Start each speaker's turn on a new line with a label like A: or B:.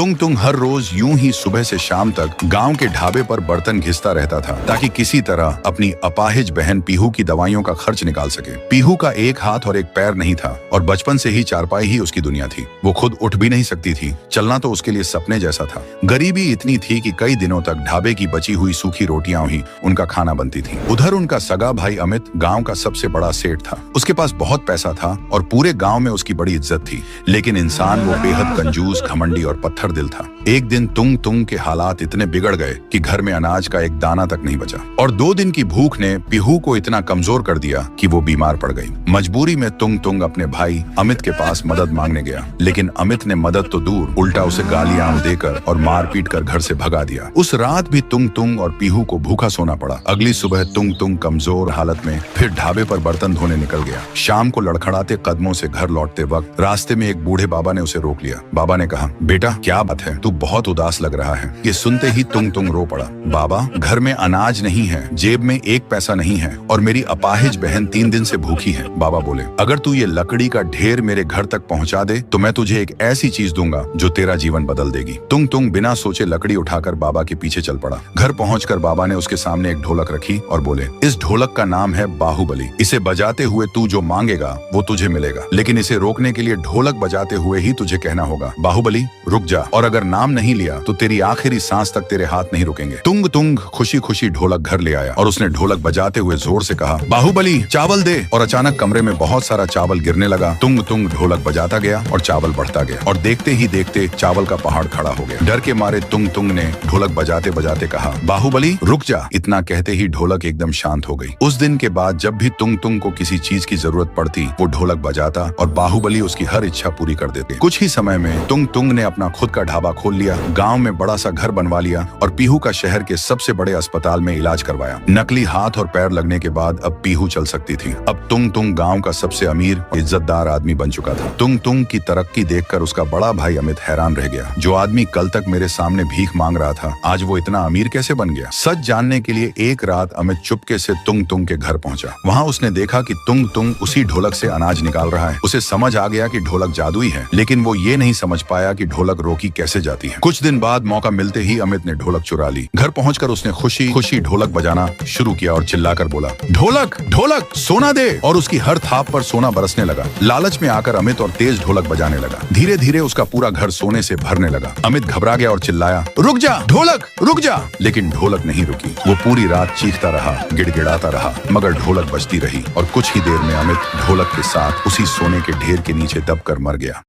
A: तुंग तुंग हर रोज यूं ही सुबह से शाम तक गांव के ढाबे पर बर्तन घिसता रहता था ताकि किसी तरह अपनी अपाहिज बहन पीहू की दवाइयों का खर्च निकाल सके। पीहू का एक हाथ और एक पैर नहीं था और बचपन से ही चारपाई ही उसकी दुनिया थी। वो खुद उठ भी नहीं सकती थी, चलना तो उसके लिए सपने जैसा था। गरीबी इतनी थी कि कई दिनों तक ढाबे की बची हुई सूखी रोटियां ही उनका खाना बनती थी। उधर उनका सगा भाई अमित गाँव का सबसे बड़ा सेठ था। उसके पास बहुत पैसा था और पूरे गाँव में उसकी बड़ी इज्जत थी, लेकिन इंसान वो बेहद कंजूस, घमंडी और पत्थर दिल था। एक दिन तुंग तुंग के हालात इतने बिगड़ गए कि घर में अनाज का एक दाना तक नहीं बचा और 2 दिन की भूख ने पीहू को इतना कमजोर कर दिया कि वो बीमार पड़ गई। मजबूरी में तुंग तुंग अपने भाई अमित के पास मदद मांगने गया, लेकिन अमित ने मदद तो दूर उल्टा उसे गालियां देकर और मारपीट कर घर से भगा दिया। उस रात भी तुंग तुंग और पीहू को भूखा सोना पड़ा। अगली सुबह तुंग तुंग कमजोर हालत में फिर ढाबे पर बर्तन धोने निकल गया। शाम को लड़खड़ाते कदमों से घर लौटते वक्त रास्ते में एक बूढ़े बाबा ने उसे रोक लिया। बाबा ने कहा, बेटा क्या बात है, तू बहुत उदास लग रहा है। ये सुनते ही तुंग तुंग रो पड़ा। बाबा, घर में अनाज नहीं है, जेब में एक पैसा नहीं है और मेरी अपाहिज बहन 3 दिन से भूखी है। बाबा बोले, अगर तू ये लकड़ी का ढेर मेरे घर तक पहुंचा दे तो मैं तुझे एक ऐसी चीज दूंगा जो तेरा जीवन बदल देगी। तुंग तुंग बिना सोचे लकड़ी उठाकर बाबा के पीछे चल पड़ा। घर पहुंचकर बाबा ने उसके सामने एक ढोलक रखी और बोले, इस ढोलक का नाम है बाहुबली। इसे बजाते हुए तू जो मांगेगा वो तुझे मिलेगा, लेकिन इसे रोकने के लिए ढोलक बजाते हुए ही तुझे कहना होगा, बाहुबली रुक जा, और अगर नाम नहीं लिया तो तेरी आखिरी सांस तक तेरे हाथ नहीं रुकेंगे। तुंग तुंग खुशी खुशी ढोलक घर ले आया और उसने ढोलक बजाते हुए जोर से कहा, बाहुबली चावल दे, और अचानक कमरे में बहुत सारा चावल गिरने लगा। तुंग तुंग ढोलक बजाता गया और चावल बढ़ता गया और देखते ही देखते चावल का पहाड़ खड़ा हो गया। डर के मारे तुंग तुंग ने ढोलक बजाते बजाते कहा, बाहुबली रुक जा। इतना कहते ही ढोलक एकदम शांत हो गई। उस दिन के बाद जब भी तुंग तुंग को किसी चीज की जरूरत पड़ती वो ढोलक बजाता और बाहुबली उसकी हर इच्छा पूरी कर देते। कुछ ही समय में तुंग तुंग ने अपना खुद का ढाबा खोल लिया, गांव में बड़ा सा घर बनवा लिया और पीहू का शहर के सबसे बड़े अस्पताल में इलाज करवाया। नकली हाथ और पैर लगने के बाद अब पीहू चल सकती थी। अब तुंग तुंग गांव का सबसे अमीर और इज्जतदार आदमी बन चुका था। तुंग तुंग की तरक्की देखकर उसका बड़ा भाई अमित हैरान रह गया। जो आदमी कल तक मेरे सामने भीख मांग रहा था, आज वो इतना अमीर कैसे बन गया? सच जानने के लिए एक रात अमित चुपके से तुंग तुंग के घर पहुंचा। वहां उसने देखा कि तुंग तुंग उसी ढोलक से अनाज निकाल रहा है। उसे समझ आ गया कि ढोलक जादुई है, लेकिन वो ये नहीं समझ पाया कि ढोलक रोकी कैसे जाती है। कुछ दिन बाद मौका मिलते ही अमित ने ढोलक चुरा ली। घर पहुंचकर उसने खुशी खुशी ढोलक बजाना शुरू किया और चिल्लाकर बोला, ढोलक ढोलक सोना दे, और उसकी हर थाप पर सोना बरसने लगा। लालच में आकर अमित और तेज ढोलक बजाने लगा। धीरे धीरे उसका पूरा घर सोने से भरने लगा। अमित घबरा गया और चिल्लाया, रुक जा ढोलक रुक जा, लेकिन ढोलक नहीं रुकी। वो पूरी रात चीखता रहा, गिड़गिड़ाता रहा, मगर ढोलक बजती रही और कुछ ही देर में अमित ढोलक के साथ उसी सोने के ढेर के नीचे दबकर मर गया।